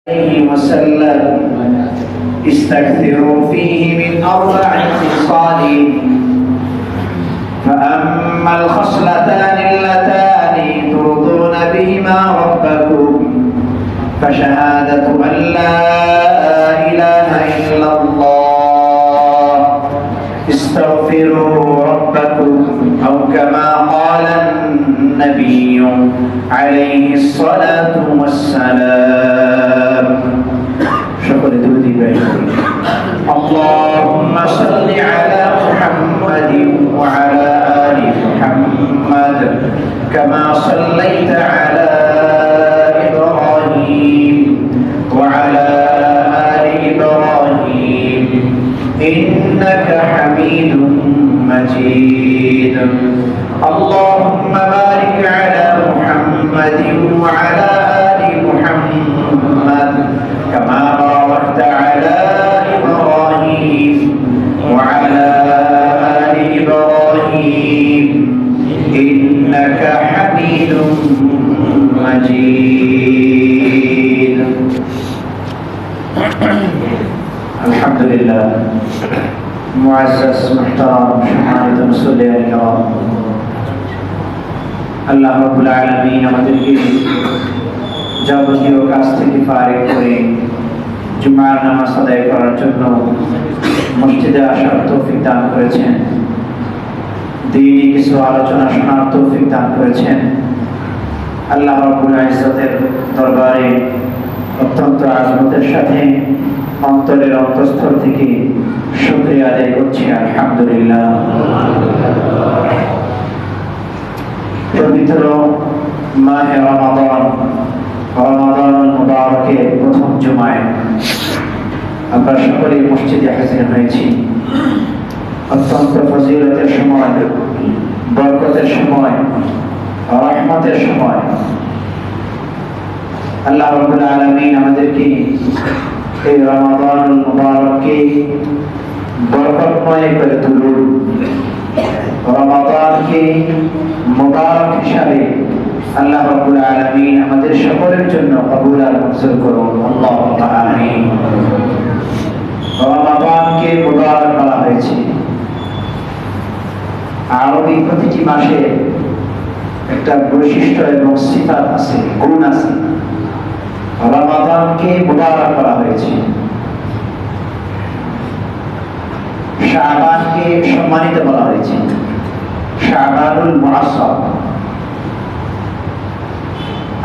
عليه وسلم استكثروا فيه من 4 خصال فأما الخصلتان اللتان ترضون بهما ربكم فشهادة أن لا إله إلا الله استغفروا ربكم أو كما قال النبي عليه الصلاة والسلام. شكرا لله. اللهم صل على محمد وعلى آل محمد كما صليت على إبراهيم وعلى آل إبراهيم إنك حميد مجيد. اللهم بارك على محمد وعلى آل محمد كما باركت على إبراهيم وعلى آل إبراهيم إنك حميد مجيد. الحمد لله. معزز محترم সম্মানিত মুসল্লিয়ান কিরাম, আল্লাহ রাব্বুল আলামিন আমাদেরকে যাবতীয় কাজ থেকে ফারিগ করে জুমার নামাজ আদায় করার জন্য মসজিদে আসার তৌফিক দান করেছেন, দ্বীনি কিছু আলোচনা শোনার তৌফিক দান করেছেন। আল্লাহ রাব্বুল ইজ্জতের দরবারে অত্যন্ত আজমতের সাথে অন্তরের অন্তঃস্থল থেকে শুকরিয়া আদায় করছি, আলহামদুলিল্লাহ। পবিত্র মাহে রমাদান, রমাদানুল মুবারকের প্রথম জুমায় আমরা সকলে মসজিদে হাজির হয়েছি। অত্যন্ত ফজিলতের সময়, বরকতের সময়, রহমতের সময়। আল্লাহ রাব্বুল আলামিন আমাদেরকে এই রমাদানুল মুবারককে বরকতময় করে তুলুন। রমাদানকে মুবারক হিসাবে আল্লাহ রাব্বুল আলামিন আমাদের সকলের জন্য কবুল আর মঞ্জুর করুন। আল্লাহুম্মা আমিন। রমাদানকে মুবারক বলা হয়েছে। আরবি প্রতিটি মাসে একটা বৈশিষ্ট্য এবং সিফাত আছে, গুণ আছে। রমাদানকে মুবারক বলা হয়েছে। শাবানকে সম্মানিত বলা হয়েছে, শাবানুল মুআসসার।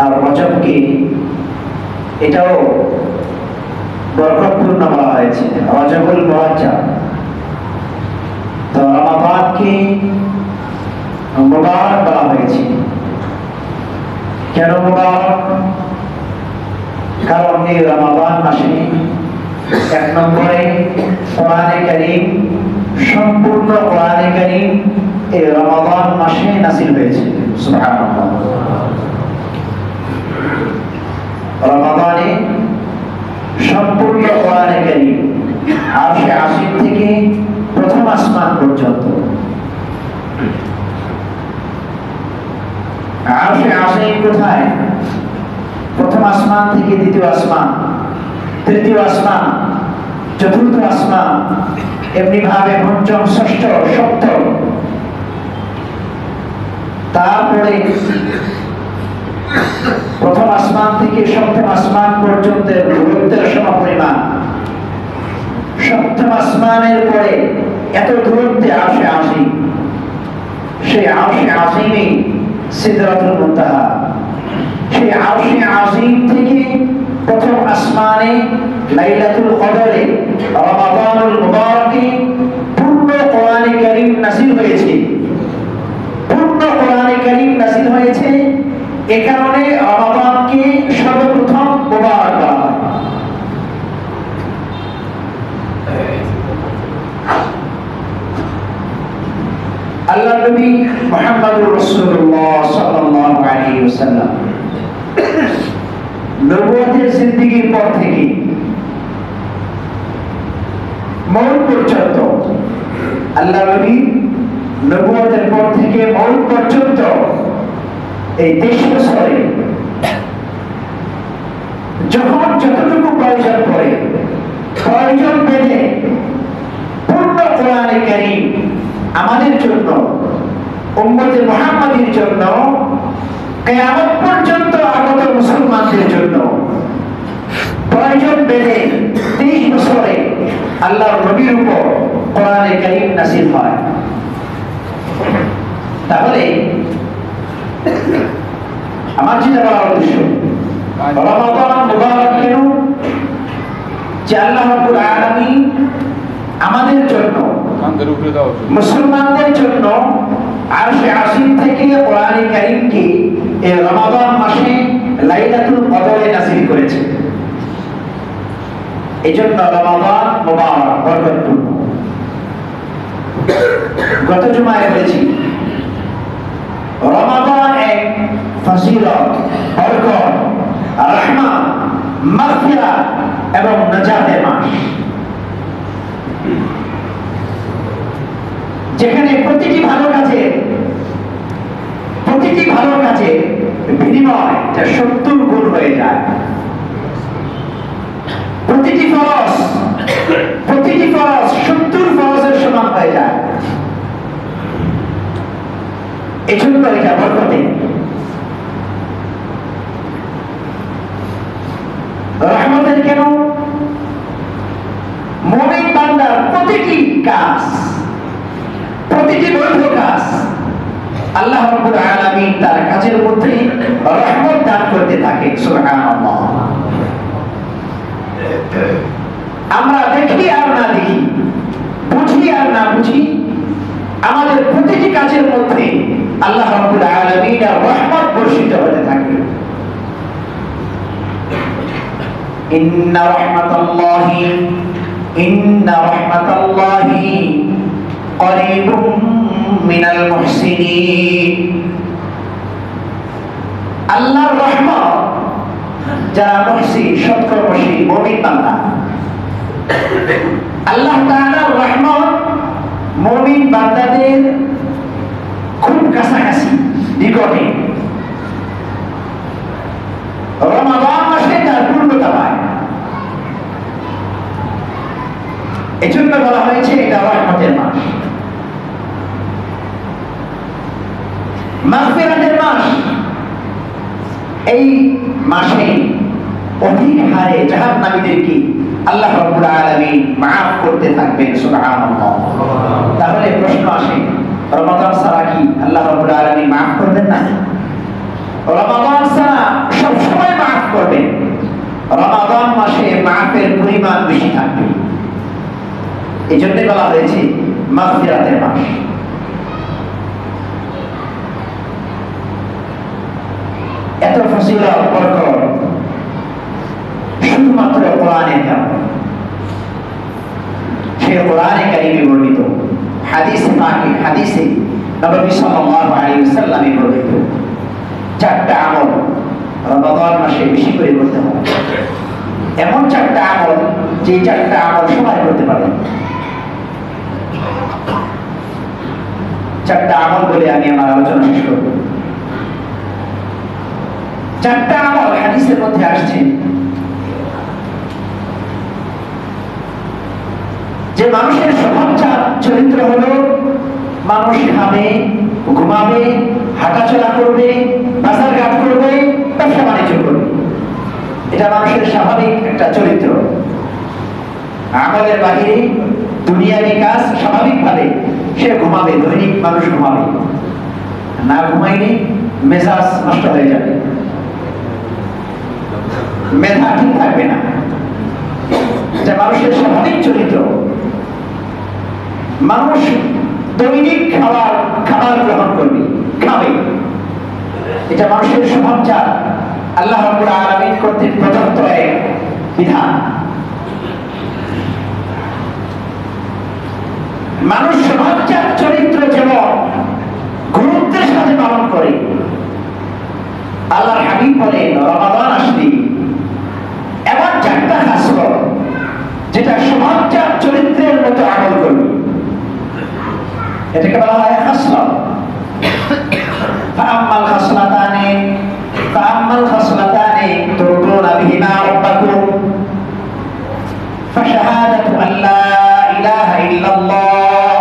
আর রজবকে এটাও বরকতপূর্ণ বলা হয়েছে, রজবুল মুরাজ্জাব। তো রমাদানকে মুবারক বলা হয়েছে। কেন মুবারক? কারণ এই রমাদান মাসে এক নম্বরে কোরআনে কারীম, সম্পূর্ণ কোরআনে কারীম এই রমাদান মাসে নাযিল হয়েছে। সুবহানাল্লাহ। রমাদানে সম্পূর্ণ কোরআনে কারীম আরশে আসীম থেকে প্রথম আসমান পর্যন্ত। আরশে আসীম কোথায়? প্রথম আসমান থেকে দ্বিতীয় আসমান, তৃতীয় আসমান, চতুর্থ আসমান, এমনি ভাবে পঞ্চম, ষষ্ঠ, সপ্তম। তারপরে প্রথম আসমান থেকে সপ্তম আসমান পর্যন্ত দূরত্বের সমপরিমাণ। সপ্তম আসমানের পরে এত দূরত্বে আরশে আসীম, সেই আরশে আসীমই সিদরাতুল মুনতাহা। সেই আরশে আসীম থেকে প্রথম আসমানে লাইলাতুল কদরে রমাদানুল মুবারকে পূর্ণ কোরআনে কারীম নাযিল হয়েছে। পূর্ণ কোরআনে কারীম নাযিল হয়েছে, এ কারণে রমাদানকে সর্বপ্রথম মুবারক বলা হয়। আল্লাহর নবী মুহাম্মদুর রাসূলুল্লাহ সাল্লাল্লাহু আলাইহি ওয়াসাল্লাম নবুয়তের জিন্দেগীর পর থেকে মৌত পর্যন্ত, আল্লাহর নবী নবুয়তের পর থেকে মৌত পর্যন্ত এই 23 বছরে যখন যতটুকু প্রয়োজন পড়ে প্রয়োজন পেলে পূর্ণ কোরআনে কারীম আমাদের জন্য উম্মতে মুহাম্মাদীর জন্য কিয়ামত পর্যন্ত আগত মুসলমানদের জন্য প্রয়োজন পেলে 30 বছরে আল্লাহর নবীর উপর কোরআনে কারীম নাযিল হয়। তাহলে আমার যেটা বলার উদ্দেশ্য, রমাদান মুবারক কেন? যে আল্লাহ রাব্বুল আলামিন আমাদের জন্য মুসলমানদের জন্য আরশে আজিম থেকে কোরআনে কারীমকে এই রমাদান মাসে লাইলাতুল কদরে নাযিল করেছে। এজন্য রমাদান মুবারক, বরকতপূর্ণ। গত জুমায় বলেছি রমাদান এক ফজিলত, বরকত, রহমত, মাগফিরাত এবং নাজাতের মাস, যেখানে প্রতিটি ভালো কাজে বিনিময় 70 গুণ হয়ে যায়। প্রতিটি ফরজ 70 ফরজের সমান হয়ে যায়। এজন্য এটা বরকতে। রহমতের কেন? মুমিন বান্দার প্রতিটি কাজ, প্রতিটি বৈধ কাজ আল্লাহ রাব্বুল আলামিন তার কাজের মধ্যে রহমত দান করতে থাকে। সুবহানাল্লাহ। আমরা দেখি আর না দেখি, বুঝি আর না বুঝি, আমাদের প্রতিটি কাজের মধ্যে আল্লাহ রাব্বুল আলামিনের রহমত বর্ষিত হতে থাকে। ইন্না রাহমাতাল্লাহি করিবুম মিনাল মুহসিনিন। আল্লাহর রহমত যারা মুহসিন, সৎকর্মশীল মুমিন বান্দা, আল্লাহ তাআলার রহমত মুমিন বান্দাদের খুব কাছাকাছি, নিকটে। রমাদান মাসে তার পূর্ণতা পায়। এজন্য বলা হয়েছে এটা রহমতের মাস, মাগফিরাতের মাস। এই মাসে অধিক হারে জাহান্নামীদেরকে আল্লাহ রাব্বুল আলামিন মাফ করতে থাকবেন। সুবহানাল্লাহ। তাহলে প্রশ্ন আসে, রমাদান ছাড়া কি আল্লাহ রাব্বুল আলামিন মাফ করবেন না? রমাদান ছাড়া সব সময় মাফ করবেন। রমাদান মাসে মাফের পরিমাণ বেশি থাকবে। এই জন্য বলা হয়েছে মাগফিরাতের মাস। এত ফজিলত, বরকত শুধুমাত্র কোরআনের কারণে। সেই কোরআনে কারীমে বর্ণিত হাদিসে নবী সাল্লাল্লাহু আলাইহি ওয়াসাল্লামে বর্ণিত 4টা আমল রমাদান মাসে বেশি করে করতে হবে। এমন 4টা আমল, যে 4টা আমল সবাই করতে পারে। 4টা আমল বলে আমি আমার আলোচনা শেষ করব। 4টা আমল হাদিসের মধ্যে আসছে যে মানুষের স্বভাব চরিত্র হলো মানুষ খাবে, ঘুমাবে, হাঁটাচলা করবে, বাজার ঘাট করবে, ব্যবসা বাণিজ্য করবে। এটা মানুষের স্বাভাবিক একটা চরিত্র। আমলের বাহিরে দুনিয়াবি কাজ স্বাভাবিকভাবে সে ঘুমাবে, দৈনিক মানুষ ঘুমাবে, না ঘুমাইলে মেজাজ নষ্ট হয়ে যাবে, মেধা ঠিক থাকবে না। এটা মানুষের স্বাভাবিক চরিত্র। মানুষ দৈনিক খাবার গ্রহণ করবে, খাবে। এটা মানুষের স্বভাবজাত, আল্লাহ রাব্বুল আলামিন কর্তৃক প্রদত্ত এক বিধান। মানুষ স্বভাবজাত চরিত্র যেমন গুরুত্বের সাথে পালন করে, আল্লাহর হাবিব বলেন রমাদান আসলে এমন 4টা খাসলত যেটা স্বভাবজাত চরিত্রের মতো আমল করবে, এটাকে বলা হয় খাসলত। فأما الخصلتان ترضون بهما رب ফাশাহাদাতু আল্লা ইলাহা ইল্লাল্লাহ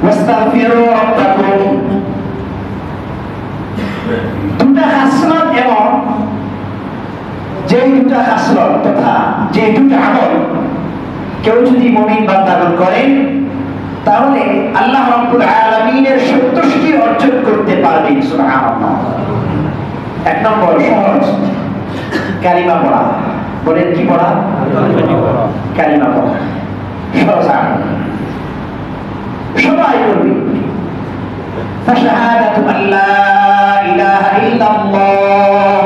ওয়াস্তাগফিরু রাব্বাকুম। দুটা খাসলত এমন, যে দুটা খাসলত তথা যে দুটা আমল কেউ যদি মুমিন বান্দাগণ করেন তাহলে আল্লাহ রাব্বুল আলামিনের সন্তুষ্টি অর্জন করতে পারবেন। সুবহানাল্লাহ। এক নম্বর সহজ, কালিমা পড়া। বলেন কি পড়া? কালিমা পড়া। সহজ আমল, সবাই করবে। ফাশাহাদাতু আল্লা ইলাহা ইল্লাল্লাহ,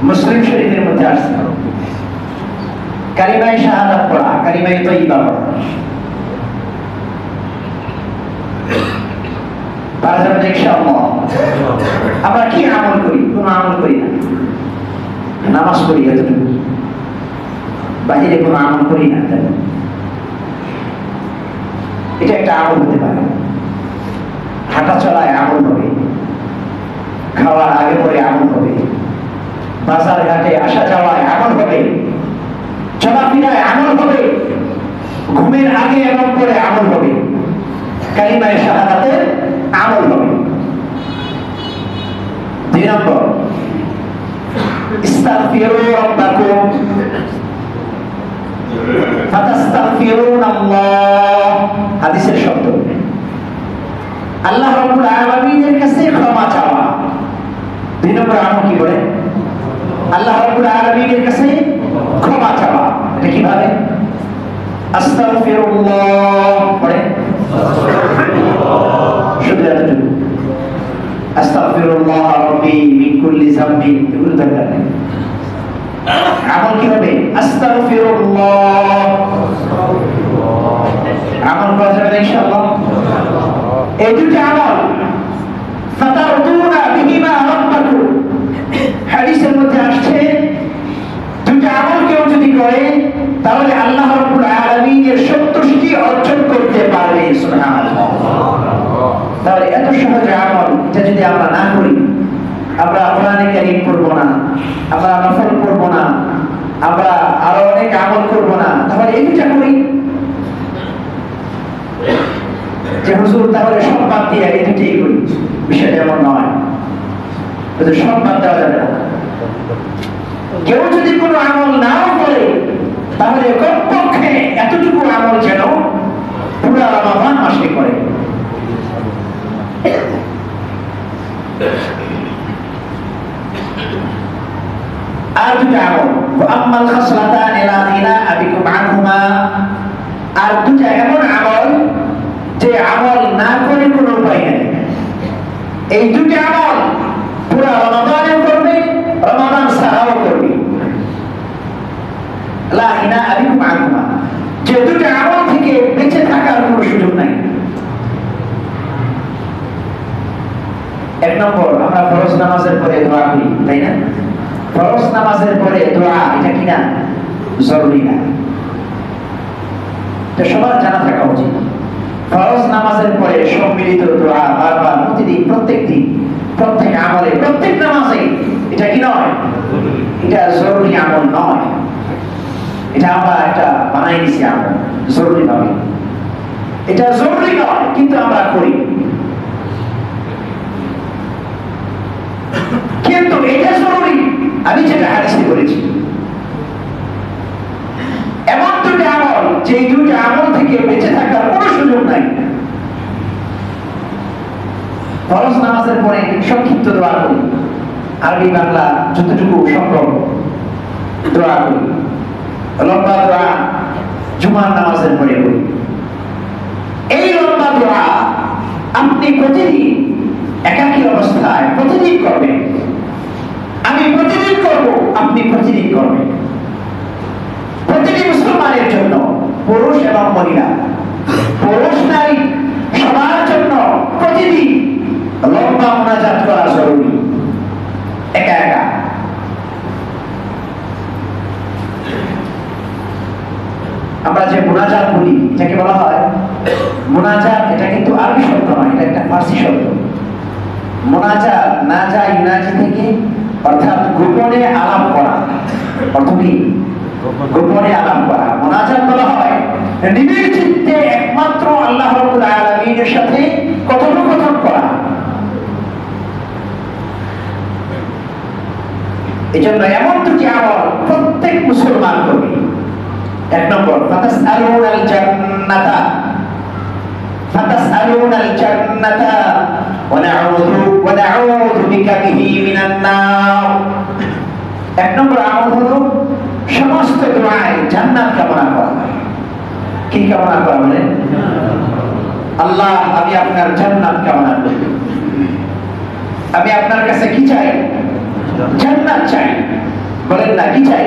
মুসলিম শরীফের মধ্যে আসছে কালিমায়ে শাহাদাত পড়া, কালিমায়ে তাইয়্যিবা পড়া। ইনশাআল্লাহ আমরা কি আমল করি? কোন আমল করি না। নামাজ পড়ি এতটুকু, বাহিরে কোনো আমল করি না। এটা একটা আমল হতে পারে। হাঁটা চলায় আমল হবে, খাওয়ার আগে পরে আমল হবে, বাজার ঘাটে আসা যাওয়ায় আমল হবে, চলাফেরায় আমল হবে, ঘুমের আগে এবং পরে আমল হবে, কালিমায়ে শাহাদাতে আমল হবে। দুই নম্বর, ইস্তাগফিরু রাব্বাকুম ফাতাস্তাগফিরুনাল্লাহ, হাদিসের শব্দ। আল্লাহ রাব্বুল আলামিনের কাছে ক্ষমা চাওয়া। দুই নম্বর আমল কি বলে? আল্লাহ রাব্বুল আলামিনের কাছে ক্ষমা চাওয়া। এটা কিভাবে? আস্তাগফিরুল্লাহ পড়ে, শুধু এতটুকু, আস্তাগফিরুল্লাহ রাব্বি মিন কুল্লি যামবিন, এগুলো দরকার নেই। আমল কি হবে? আস্তাগফিরুল্লাহ। আমল করা যাবে ইনশাআল্লাহ। এই দুটো আমল ফাতারদুনা বিহিমা রাব্বাকুম, হাদিসের মধ্যে আসছে দুটো আমল কেউ যদি করে তাহলে আল্লাহ রাব্বুল আলামিনের সন্তুষ্টি অর্জন করতে পারবে। সুবহানাল্লাহ। তাহলে এত সহজ আমল, এটা যদি আমরা না করি, আমরা কোরআনে কারীম পড়ব না, আমরা নফল পড়ব না, আমরা আরো অনেক আমল করব না, তাহলে এই দুটা করি যে হুজুর তাহলে সব বাদ দিয়ে এই দুটোই করি, বিষয়টা এমন নয়। সব বাদ দেওয়া যাবে না। কেউ যদি কোনো আমল নাও করে তাহলে কমপক্ষে এতটুকু আমল যেন পুরা রমাদান মাসে করে। আর দুটো আমল, আম্মাল খাসলাতান লাযিনা আবিকুম আনহুমা, আর দুটো এমন আমল যে আমল না করে কোনো উপায় নেই। এই দুটো আমল পুরা রমাদানে করবে, রমাদান ছাড়াও করবে। লাযিনা আবিকুম আনহুমা, যে দুটো আমল থেকে বেঁচে থাকার কোনো সুযোগ নাই। এক নম্বর, আমরা ফরজ নামাজের পরে দোয়া করি, তাই না? ফরজ নামাজের পরে দোয়া, এটা কি না জরুরি না? এটা সবার জানা থাকা উচিত। ফরজ নামাজের পরে সম্মিলিত দোয়া বারবার প্রতিদিন, প্রত্যেক দিন, প্রত্যেক আমলে, প্রত্যেক নামাজে, এটা কি নয়? এটা জরুরি আমল নয়। এটা আমরা একটা বানাই নিছি আমল জরুরি ভাবে। এটা জরুরি নয়, কিন্তু আমরা করি। কিন্তু এটা জরুরি, আমি যেটা হাদিসে বলেছি। এমন দুটো আমল, যে দুটো আমল থেকে বেঁচে থাকার কোনো সুযোগ নাই। ফরজ নামাজের পরে সংক্ষিপ্ত দোয়া করি, আরবি বাংলা যতটুকু সম্ভব দোয়া করি। লম্বা দোয়া জুমার নামাজের পরে করি। এই লম্বা দোয়া আপনি প্রতিদিন একাকী অবস্থায় প্রতিদিন করবেন। আমি প্রতিদিন করব, আপনি প্রতিদিন করবেন। প্রতিটি মুসলমানের জন্য, পুরুষ এবং মহিলা, পুরুষ নারী সবার জন্য প্রতিদিন লম্বা মুনাজাত করা জরুরি, একা একা। আমরা যে মুনাজাত বলি, যাকে বলা হয় মুনাজাত, এটা কিন্তু আরবি শব্দ নয়, এটা একটা ফার্সি শব্দ। মুনাজাত নাজা ইউনাজি থেকে, অর্থাৎ গোপনে আলাপ করা। অর্থ কি? গোপনে আলাপ করা। মুনাজাত বলা হয় নিবিড় চিত্তে একমাত্র আল্লাহ রাব্বুল আলামিনের সাথে কথোপকথন করা। এজন্য এমন দুটি আমল প্রত্যেক মুসলমান করবে। এক নম্বর, ফাতাসআলুনাল জান্নাতা, ফাতাসআলুনাল জান্নাতা ওয়া নাউযু বিকা বিহি মিনান নার। এক নম্বর আমল হলো সমস্ত দুআয় জান্নাত কামনা করা। কি কামনা করা? বলে আল্লাহ, আমি আপনার জান্নাত কামনা করি। আমি আপনার কাছে কি চাই? জান্নাত চাই। বলেন না, কি চাই?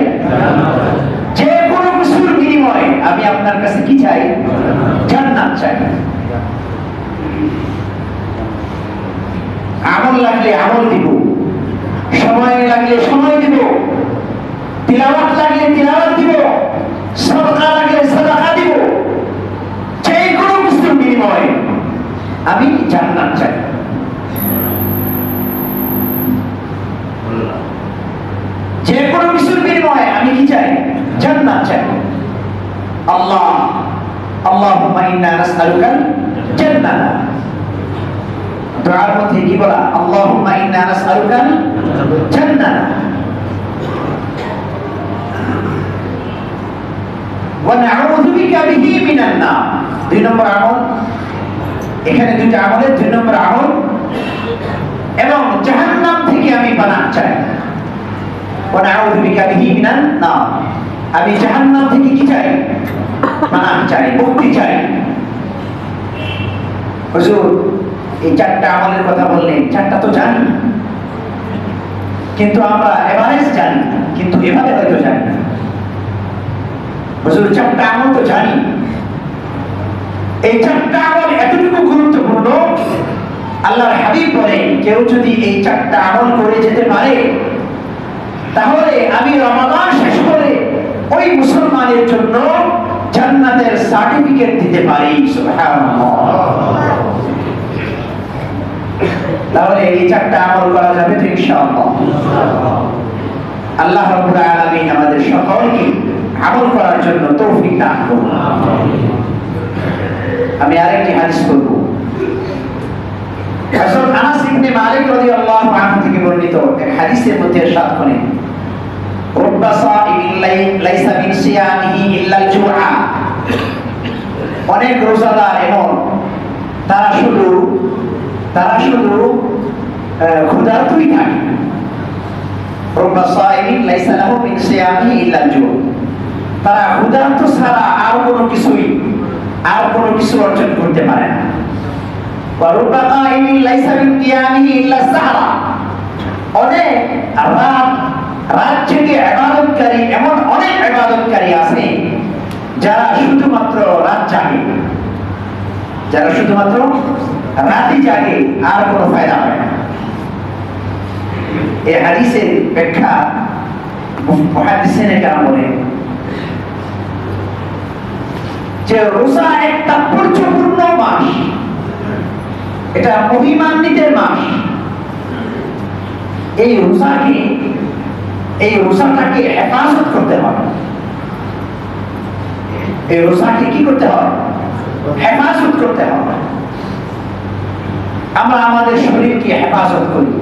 যে কোনো কিছুর বিনিময়ে আমি আপনার কাছে কি চাই? জান্নাত চাই। আমল লাগলে আমল দিব, সময় লাগলে সময় দিব, তিলাওয়াত লাগলে তিলাওয়াত দিব, সাদকা লাগলে সাদকা দিব। যে কোনো কিছুর বিনিময়ে আমি জান্নাত চাই। যে কোনো কিছুর বিনিময়ে আমি কি চাই? জান্নাত চাই। আল্লাহ, আল্লাহুম্মা ইন্না নাসআলুকাল জান্নাত। দুআর মধ্যে কি বলা? আল্লাহুম্মা ইন্না নাসআলুকাল জান্নাত ওয়া নাউযু বিকা বিহি মিনান নার। দুই নম্বর আমল, এখানে দুইটা আমলের দুই নম্বর আমল, এবং জাহান্নাম থেকে আমি পানাহ চাই। ওয়া নাউযু বিকা বিহি মিনান নার, আমি জাহান্নাম থেকে কি চাই? পানাহ চাই, মুক্তি চাই। হুজুর, এই চারটা আমলের কথা বললেন, চারটা তো জানি, কিন্তু আমরা এভারেজ জানি, কিন্তু এভাবে হয়তো জানি না। হুজুর, চারটা আমল তো জানি, এই চারটা আমল এতটুকু গুরুত্বপূর্ণ, আল্লাহর হাবিব বলেন কেউ যদি এই চারটা আমল করে যেতে পারে তাহলে আমি রমাদান শেষ করে ওই মুসলমানের জন্য জান্নাতের সার্টিফিকেট দিতে পারি। সুবহানাল্লাহ। তাহলে এই চারটা আমল করা যাবে তো ইনশাআল্লাহ। আল্লাহ রাব্বুল আলামিন আমাদের সকলকে আমল করার জন্য তৌফিক দান করুন। আমি আরেকটি হাদিস বলবো। হযরত আনাস ইবনে মালিক রাদিয়াল্লাহু আনহু থেকে বর্ণিত এক হাদিসের মধ্যে ইরশাদ করেন, রুব্বা সাইমিন লাইসা মিন সিয়ামিহি ইল্লাল জুমআ। অনেক রোজাদার এমন তারা শুধু ক্ষুধার্তই থাকে। রুব্বা সাইমিন লাইসা লাহু মিন সিয়ামিহি ইল্লাল জুমআ, তারা ক্ষুধার্ত ছাড়া আর কোনো কিছু অর্জন করতে পারে না। ওয়া রুব্বা কাইমিন লাইসা মিন কিয়ামিহি ইল্লা সাহরা, অনেক রাত জেগে ইবাদতকারী, এমন অনেক ইবাদতকারী আছে যারা শুধুমাত্র রাত জাগে, যারা শুধুমাত্র রাতই জাগে, আর কোনো ফায়দা হয় না। এই হাদিসের ব্যাখ্যা মুহাদ্দিসিনে কেরাম বলেন যে রোজা এক তাৎপর্যপূর্ণ মাস, এটা মহিমান্বিতের মাস। এই রোজাটাকে হেফাজত করতে হয়। এই রোজাকে কি করতে হয়? হেফাজত করতে হয়। আমরা আমাদের শরীরকে হেফাজত করি,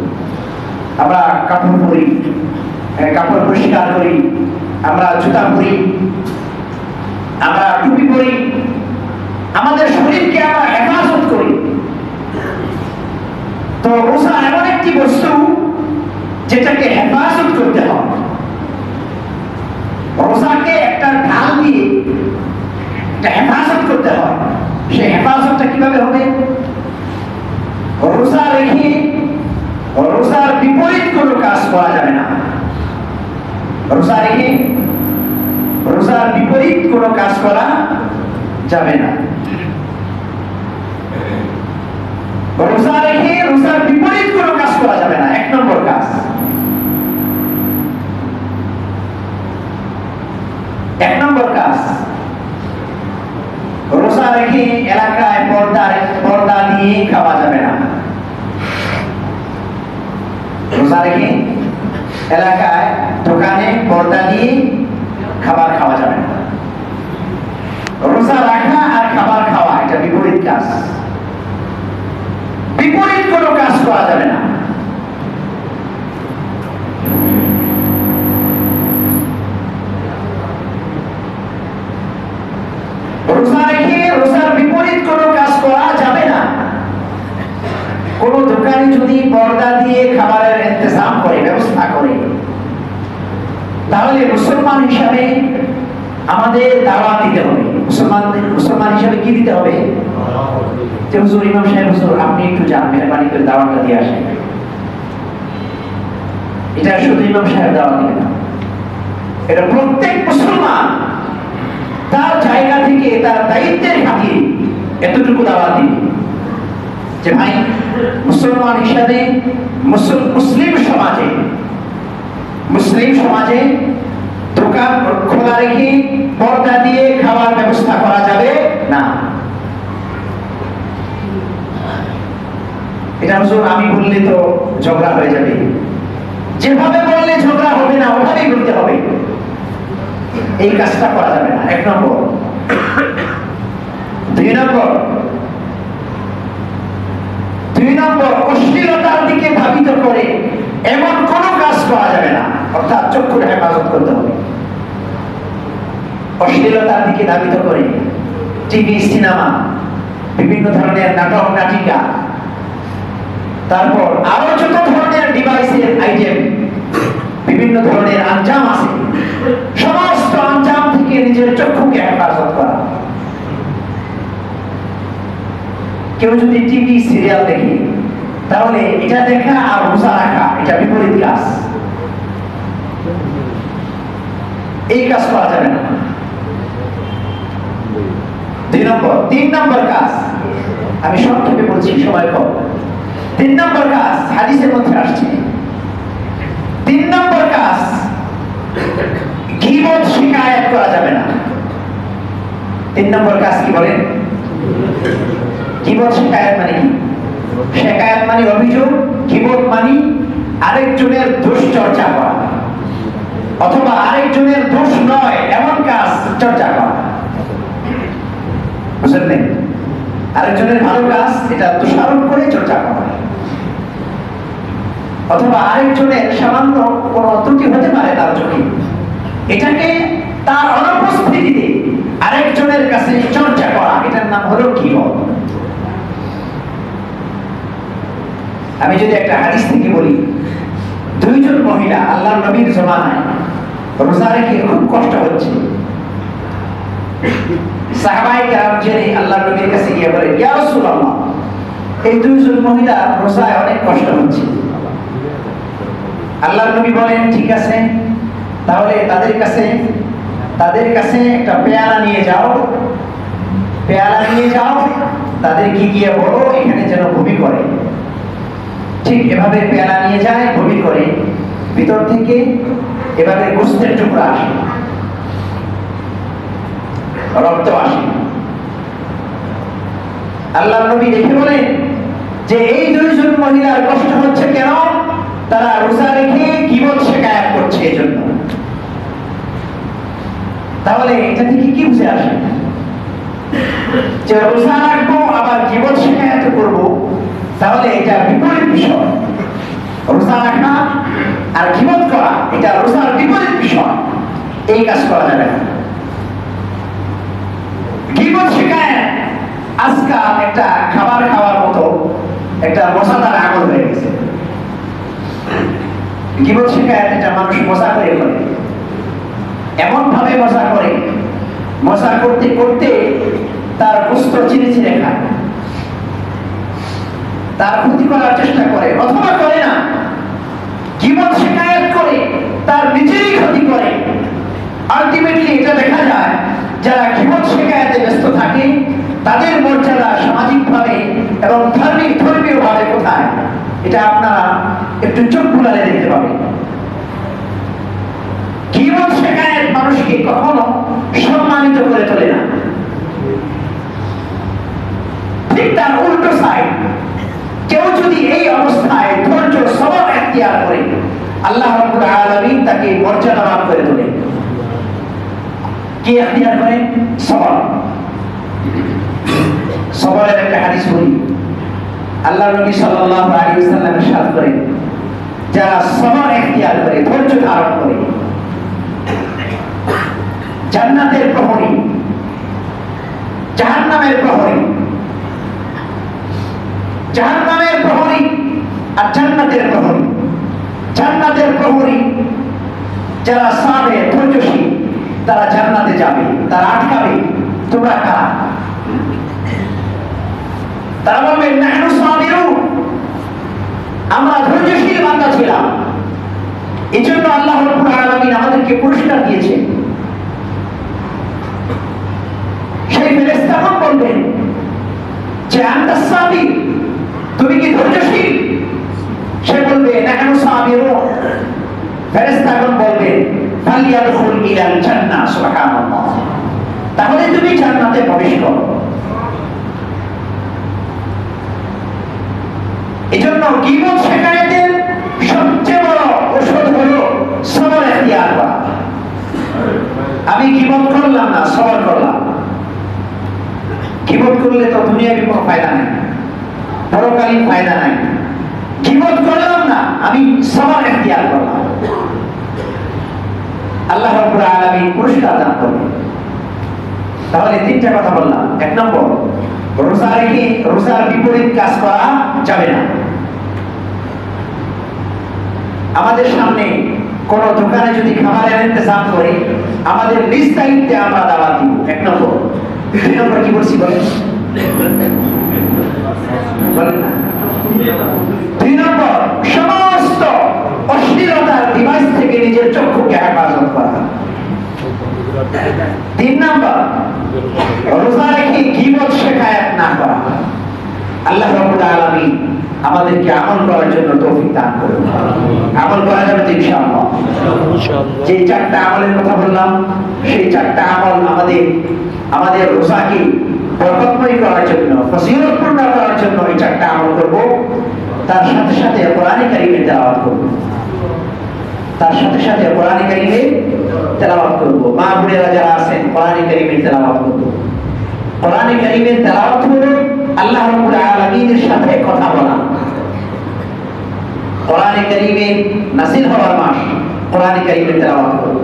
আমরা কাপড় পরি, কাপড় পরিষ্কার করি, আমরা জুতা পরি, আমরা টুপি পরি, আমাদের শরীরকে আমরা হেফাজত করি। তো রোজা এমন একটি বস্তু যেটাকে হেফাজত করতে হয়। রোজাকে একটা ঢাল দিয়ে হেফাজত করতে হয়। সেই হেফাজতটা কিভাবে হবে? রোজা রেখে রোজার বিপরীত কোনো কাজ করা যাবে না। রোজা রেখে রোজার বিপরীত কোনো কাজ করা যাবে না। রোজা রেখে রোজার বিপরীত কোনো কাজ করা যাবে না, এক নম্বর কাজ। এক নম্বর কাজ, রোজা রেখে এলাকায় পর্দা দিয়ে খাওয়া যাবে না। রোজা রেখে এলাকায় দোকানে পর্দা দিয়ে খাবার খাওয়া যাবে না। রোজা রাখা আর খাবার খাওয়া এটা বিপরীত কাজ, বিপরীত কোনো কাজ করা যাবে না। রোজা রেখে রোজার বিপরীত কোনো কাজ করা যাবে না। কোন দোকানে যদি পর্দা দিয়ে খাবারের ইন্তজাম করে, ব্যবস্থা করে, তাহলে মুসলমান হিসাবে আমাদের দাওয়াত দিতে হবে। মুসলমান হিসাবে কি দিতে হবে? যে হুজুর, ইমাম সাহেব, হুজুর আপনি একটু যান, মেহরবানি করে দাওয়াতটা দিয়ে আসেন। এটা শুধু ইমাম সাহেব দাওয়াত দিবে না, এটা প্রত্যেক মুসলমান তার জায়গা থেকে তার দায়িত্বের খাতিরে এতটুকু দাওয়াত দিবে যে ভাই, মুসলমান হিসাবে মুসলিম সমাজে দোকান খোলা রেখে পর্দা দিয়ে খাবার ব্যবস্থা করা যাবে না। এটা হুজুর আমি বললে তো ঝগড়া হয়ে যাবে, যেভাবে বললে ঝগড়া হবে না ওভাবেই বলতে হবে, এই কাজটা করা যাবে না। এক নম্বর। দুই নম্বর, অশ্লীলতার দিকে ধাবিত করে এমন কোন কাজ করা যাবে না, অর্থাৎ চক্ষুর হেফাজত করতে হবে। অশ্লীলতার দিকে ধাবিত করে টিভি, সিনেমা, বিভিন্ন ধরনের নাটক, নাটিকা, তারপর আরো যত ধরনের ডিভাইসের আইটেম, বিভিন্ন ধরনের আঞ্জাম আছে, সমস্ত আঞ্জাম থেকে নিজের চক্ষুকে হেফাজত করা। কেউ যদি টিভি, সিরিয়াল দেখে, তাহলে এটা দেখা আর রোজা রাখা এটা বিপরীত কাজ, এই কাজ করা যাবে না। তিন নম্বর কাজ, আমি সংক্ষেপে বলছি, সময় কম। 3 নম্বর কাজ হাদিসের মধ্যে আসছে। 3 নম্বর কাজ, গীবত শিকায়েত করা যাবে না। 3 নম্বর কাজ কি বলেন? গীবত শিকায়েত মানে কি? শিকায়েত মানে অভিযোগ, গীবত মানে আরেকজনের দোষ চর্চা করা, অথবা আরেকজনের দোষ নয় এমন কাজ চর্চা করা। বুঝলেন? আরেকজনের ভালো কাজ এটা দোষারোপ করে চর্চা করা, অথবা আরেকজনের সামান্য কোনো ত্রুটি হতে পারে তার চোখে, এটাকে তার অনুপস্থিতিতে আরেকজনের কাছে চর্চা করা, এটার নাম হলো গীবত। আমি যদি একটা হাদিস থেকে বলি, 2 জন মহিলা আল্লাহর নবীর জমানায় রোজা রেখে খুব কষ্ট হচ্ছে। সাহাবায়ে কেরাম জেনে আল্লাহর নবীর কাছে গিয়ে বলে, ইয়া রাসূলুল্লাহ, এই 2 জন মহিলা রোজায় অনেক কষ্ট হচ্ছে। আল্লাহর নবী বলেন, ঠিক আছে, তাহলে তাদের কাছে একটা পেয়ালা নিয়ে যাও, তাদেরকে গিয়ে বলো এখানে যেন ভূমি করে। ঠিক এভাবে পেয়ালা নিয়ে যায়, ভূমি করে, ভিতর থেকে এভাবে গোশতের টুকরা আসে, রক্ত আসে। আল্লাহর নবী দেখে বলেন যে এই 2 জন মহিলার কষ্ট হচ্ছে কেন? তারা রোজা রেখে গীবত শিকায়াত করছে এজন্য। তাহলে এটা থেকে কি বুঝে আসে? যে রোজা রাখবো আবার গীবত শিকায়াত করব, তাহলে এটা বিপরীত বিষয়। রোজা রাখা আর গীবত করা এটা রোজার বিপরীত বিষয়, এই কাজ করা যাবে না। গীবত শিকায়াত আজকাল একটা খাবার খাওয়ার মতো একটা মজাদার আমল হয়ে গেছে। গীবত শিকায়াত এটা মানুষ মজা করে করে, এমন ভাবে মজা করতে করতে তার গোশত চিনে চিনে খায়, তার ক্ষতি করার চেষ্টা করে, অথবা করে না, গীবত শিকায়াত করে তার নিজেরই ক্ষতি করে। আলটিমেটলি এটা দেখা যায় যারা গীবত শিকায়াতে ব্যস্ত থাকে তাদের মর্যাদা সামাজিকভাবে এবং ধর্মীয়ভাবে কোথায়, এটা আপনারা একটু চোখ বুলালে দেখতে পাবেন। গীবত শিকায়াত মানুষকে কখনো সম্মানিত করে তোলে না, ঠিক তার উল্টো সাইড। কেউ যদি এই অবস্থায় ধৈর্য সবর এখতিয়ার করে আল্লাহ রাব্বুল আলামিন তাকে মর্যাদাবান করে তোলেন। কি ইখতিয়ার করেন? সবর। সবরের একটা হাদিস বলি, আল্লাহ নবী সাল্লাল্লাহু আলাইহি ওয়াসাল্লাম ইরশাদ করেন, যারা সবর ইখতিয়ার করে, ধৈর্য ধারণ করে, জান্নাতের প্রহরী, জাহান্নামের প্রহরী, জাহান্নামের প্রহরী আর জান্নাতের প্রহরী। জান্নাতের প্রহরী যারা সাবে ধৈর্যশীল, তারা জান্নাতে যাবে, তারা আটকাবে। তোমরা কারা? তারা বলবে নাহনু সাবিরুন, আমরা ধৈর্যশীল বান্দা ছিলাম, এজন্য আল্লাহ রাব্বুল আলামিন আমাদেরকে পুরস্কার দিয়েছেন। সেই ফেরেশতাগণ বলবেন যে আনতা সাবির, তুমি কি ধৈর্যশীল? সে বলবে নাহনু সাবিরুন। ফেরেশতাগণ বলবেন ফালিয়াদখুল ইলাল জান্নাহ, সুবহানাল্লাহ, তাহলে তুমি জান্নাতে প্রবেশ করো। এজন্য গীবত শিকায়েতের সবচেয়ে বড় ঔষধ হলো সবর ইখতিয়ার করা। আমি গীবত করলাম না, সবর করলাম। গীবত করলে তো দুনিয়াবি কোনো ফায়দা নাই, পরকালীন ফায়দা নাই। গীবত করলাম না, আমি সবর ইখতিয়ার করলাম, আল্লাহ রাব্বুল আলামিন পুরস্কার দান করবেন। তাহলে তিনটা কথা বললাম। এক নম্বর, রোজা রেখে রোজার বিপরীত কাজ করা যাবে না। আমাদের সামনে কোন দোকানে যদি খাবারের ইন্তজাম করে, আমাদের নিজ দায়িত্বে আমরা দাওয়াত দিব। এক নম্বর। দুই নম্বর কি বলছি বলেন? দুই নম্বর, সমস্ত অশ্লীলতার ডিভাইস থেকে নিজের চক্ষুকে হেফাজত করা। তিন নম্বর, রোজা রেখে গীবত শিকায়াত না করা। আল্লাহ রাব্বুল আলামিন আমাদেরকে আমল করার জন্য তৌফিক দান করুন। আমল করা যাবে তো ইনশাআল্লাহ। যে চারটা আমলের কথা বললাম, সেই চারটা আমল আমাদের রোজাকে বরকতময় করার জন্য, ফজিলতপূর্ণ করার জন্য এই চারটা আমল করব। তার সাথে সাথে কোরআনে কারীমের তেলাওয়াত করব। তার সাথে সাথে কোরআনে কারীমের তেলাওয়াত করব। মা বোনেরা যারা আছেন, কোরআনে কারীমের তেলাওয়াত করব। কোরআনে কারীমের তেলাওয়াত হলো আল্লাহ রাব্বুল আলামিনের সাথে কথা বলা। কোরআনে কারীমের নাযিল হওয়ার মাস, কোরআনে কারীমের তেলাওয়াত করব।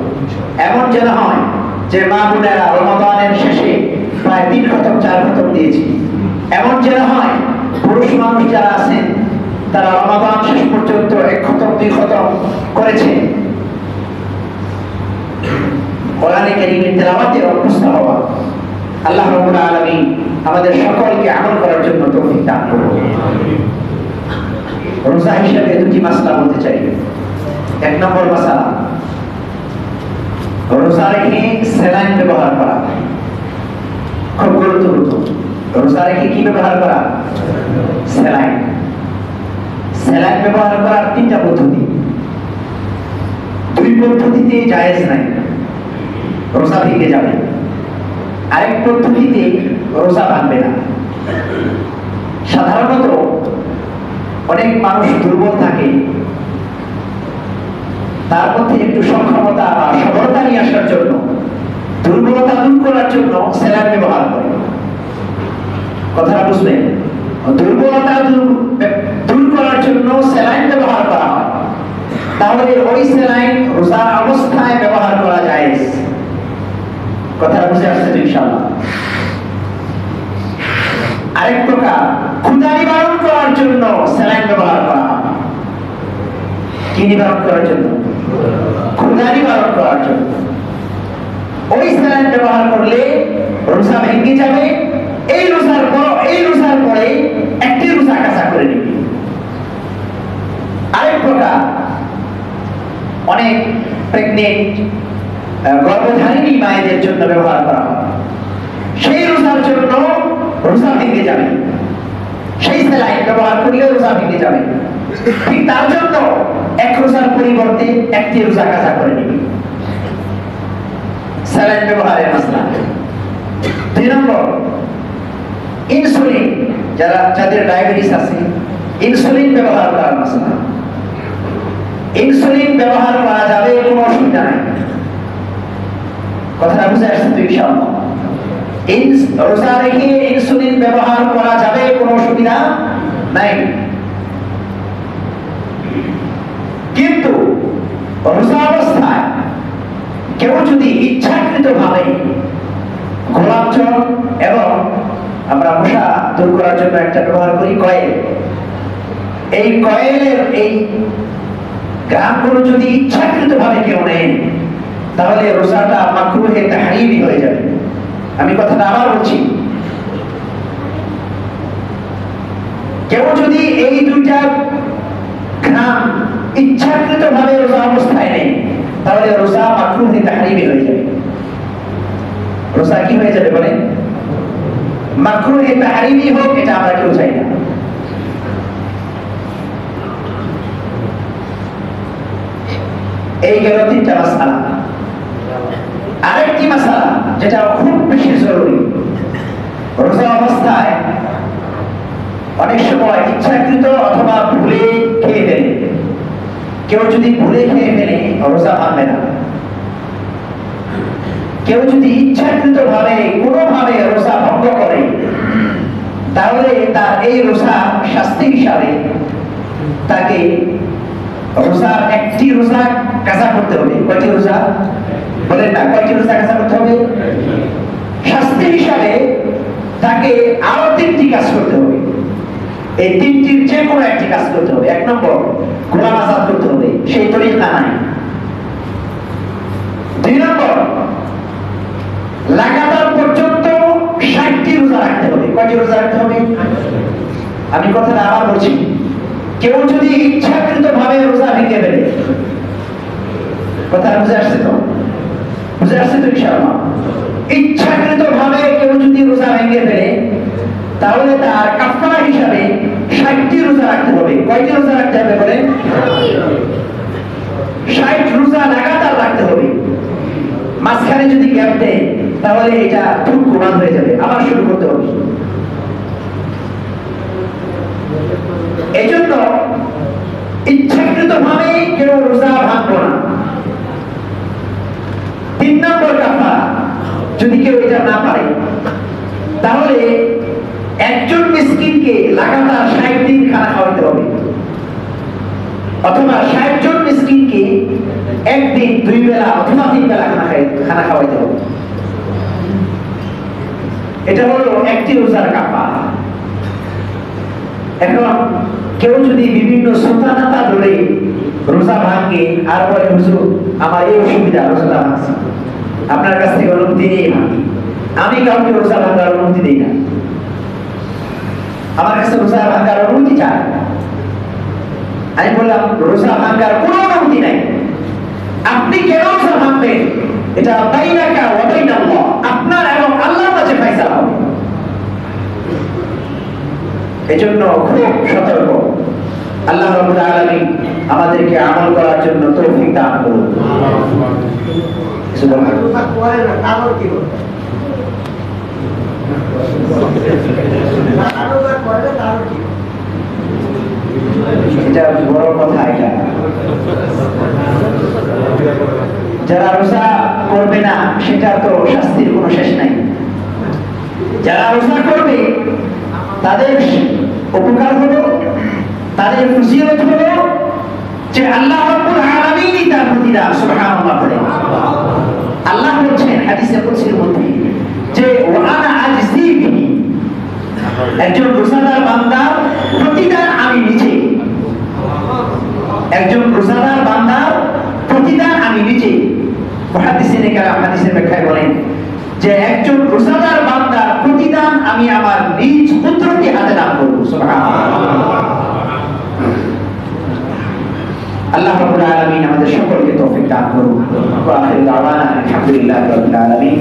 এমন যেন হয় যে মা বোনেরা রমাদানের শেষে প্রায় 3 খতম 4 খতম দিয়েছি। এমন যেন হয় পুরুষ মানুষ যারা আছেন, তারা রমাদান শেষ পর্যন্ত 1 খতম 2 খতম করেছে। কোরআনে কারীমের তেলাওয়াতের অভ্যস্ত হওয়া। আল্লাহ রাব্বুল আলামিন আমাদের সকলকে আমল করার জন্য তৌফিক দান করুন। রোজা হিসেবে দুটি মাসলা বলতে চাই। এক নম্বর মাসলা, রোজা রেখে স্যালাইন ব্যবহার করা খুব গুরুত্বপূর্ণ। রোজা রেখে কি ব্যবহার করা? স্যালাইন। স্যালাইন ব্যবহার করার 3টা পদ্ধতি। 2 পদ্ধতিতে জায়েজ নাই, রোজা ভেঙে যাবে। আরেক পদ্ধতিতে রোজা ভাঙবে না। সাধারণত অনেক মানুষ দুর্বল থাকে, তার মধ্যে একটু সক্ষমতা বা সবলতা নিয়ে আসার জন্য, দুর্বলতা দূর করার জন্য স্যালাইন ব্যবহার করে। কথাটা বুঝবেন? দুর্বলতা দূর করার জন্য স্যালাইন ব্যবহার করা হয়। তাহলে ওই স্যালাইন রোজা অবস্থায় ব্যবহার করা জায়েজ। কথাটা বুঝে আসছে তো ইনশাআল্লাহ? আরেক প্রকার, ক্ষুধা নিবারণ করার জন্য স্যালাইন ব্যবহার করা হয়। কি নিবারণ করার জন্য? ক্ষুধা নিবারণ করার জন্য। ওই স্যালাইন ব্যবহার করলে রোজা ভেঙে যাবে। এই রোজার পরে একটি রোজা কাজা করে নেবে। আরেক প্রকার, অনেক প্রেগনেন্ট গর্ভধারিণী মায়েদের জন্য ব্যবহার করা হয়। সেই রোজার জন্য রোজা ভেঙে যাবে, সেই স্যালাইন ব্যবহার করলে রোজা ভেঙে যাবে। ঠিক তার জন্য এক রোজার পরিবর্তে একটি রোজা কাজা করে নেবে। স্যালাইন ব্যবহারের মাসলা। 2 নম্বর, ইনসুলিন, যাদের ডায়াবেটিস আছে, ইনসুলিন ব্যবহার করার মাসলা। ইনসুলিন ব্যবহার করা যাবে, কোনো অসুবিধা নাই। কথাটা বুঝে আসছে তো ইনশাআল্লাহ? রোজা রেখে ইনসুলিন ব্যবহার করা যাবে, কোনো অসুবিধা নাই। কিন্তু রোজা অবস্থায় কেউ যদি ইচ্ছাকৃতভাবে গোলাপ জল এবং আমরা মশা দূর করার জন্য একটা ব্যবহার করি কয়েল, এই কয়েলের এই গ্রামগুলো যদি ইচ্ছাকৃতভাবে কেউ নেন, তাহলে রোজাটা মাকরুহে তাহরিমি হয়ে যাবে। আমি কথাটা আবার বলছি, কেউ যদি এই দুইটা গ্রাম ইচ্ছাকৃতভাবে রোজা অবস্থায় নেই, তাহলে রোজা মাকরুহে তাহরিমি হয়ে যাবে। রোজা কি হয়ে যাবে বলেন? মাকরুহে তাহরিমি হোক, এটা আমরা কেউ চাই না। এই গেল তিনটা মাসালা। আরেকটি মাসালা যেটা খুব বেশি জরুরি, রোজা অবস্থায় অনেক সময় ইচ্ছাকৃত অথবা ভুলে খেয়ে ফেলে। কেউ যদি ভুলে খেয়ে ফেলে রোজা ভাঙবে না। কেউ যদি ইচ্ছাকৃত ভাবে কোনোভাবে রোজা ভঙ্গ করে, তাহলে তার এই রোজা শাস্তি হিসাবে তাকে রোজার একটি রোজা কাজা করতে হবে। কয়টি রোজা বলেন না? কয়টি রোজা কাজা করতে হবে? শাস্তি হিসাবে তাকে আরো 3টি কাজ করতে হবে। এই 3টির যে কোনো একটি কাজ করতে হবে। 1 নম্বর, গোলাম আজাদ করতে হবে, সেই তরিকা নাই। 2 নম্বর, লাগাতার পর্যন্ত 60টি রোজা রাখতে হবে। কয়টি রোজা রাখতে হবে? আমি কথাটা আবার বলছি, কেউ যদি ইচ্ছাকৃত ভাবে রোজা ভেঙে ফেলে, কথা বুঝে আসছে তো? বুঝে আসছে তো ইনশাআল্লাহ? ইচ্ছাকৃত ভাবে কেউ যদি রোজা ভেঙে ফেলে, তাহলে তার কাফারা হিসাবে 60টি রোজা রাখতে হবে। কয়টি রোজা রাখতে হবে বলে? 60 রোজা লাগাতার রাখতে হবে। মাঝখানে যদি গ্যাপ দেয়, তাহলে এটা খুব গুনাহ হয়ে যাবে, আবার শুরু করতে হবে। এজন্য ইচ্ছাকৃত ভাবে কেউ রোজা ভাঙবো না। 3 নম্বর কাফারা, যদি কেউ এটা না পারে, তাহলে একজন মিসকিনকে লাগাতার 60 দিন খানা খাওয়াতে হবে, অথবা 60 জন মিসকিনকে একদিন 2 বেলা অথবা 3 বেলা খানা খাওয়াইতে হবে। এটা হলো একটি রোজার কাফারা। এখন কেউ যদি বিভিন্ন সুতানাতা ধরে রোজা ভাঙে আর বলে, হুজুর আমার এই অসুবিধা, রোজাটা ভাঙছি, আপনার কাছ থেকে অনুমতি নিয়ে ভাঙি, আমি কাউকে রোজা ভাঙার অনুমতি দিই না, আমার কাছে রোজা ভাঙার অনুমতি চাই। আমি বললাম, রোজা ভাঙার কোনো অনুমতি নাই। আপনি কেন রোজা ভাঙবেন? এটা বাইনাকা ওয়া বাইনাল্লাহ, আপনার এবং আল্লাহর মাঝে ফয়সালা হবে। এজন্য খুব সতর্ক। আল্লাহ রাব্বুল আলামিন আমাদেরকে আমল করার জন্য তৌফিক দান করুন। এটা বড় কথা। এটা যারা রোজা করবে না, সেটা তো শাস্তির কোনো শেষ নাই। যারা রোজা করবে তাদের উপকার হলো, তাদের ফজিলত হলো যে আল্লাহ রাব্বুল আলামিনই তার প্রতিদান। সুবহানাল্লাহ। আল্লাহ বলছেন হাদিসে কুদসির মধ্যে যে ওয়া আনা আজজি বিহি, একজন রোজাদার বান্দার প্রতিদান আমি নিজে। একজন রোজাদার বান্দার প্রতিদান আমি নিজে। মুহাদ্দিসিনে কেরাম হাদিসের ব্যাখ্যায় বলেন যে একজন রোজাদার বান্দার প্রতিদান আমি আমার নিজ কুদরতি হাতে দান করব। সুবহানাল্লাহ। আল্লাহ রাব্বুল আলামিন আমাদের সকলকে তৌফিক দান করুন। ওয়া আখিরু দাওয়ানা আলহামদুলিল্লাহি রাব্বিল আলামিন।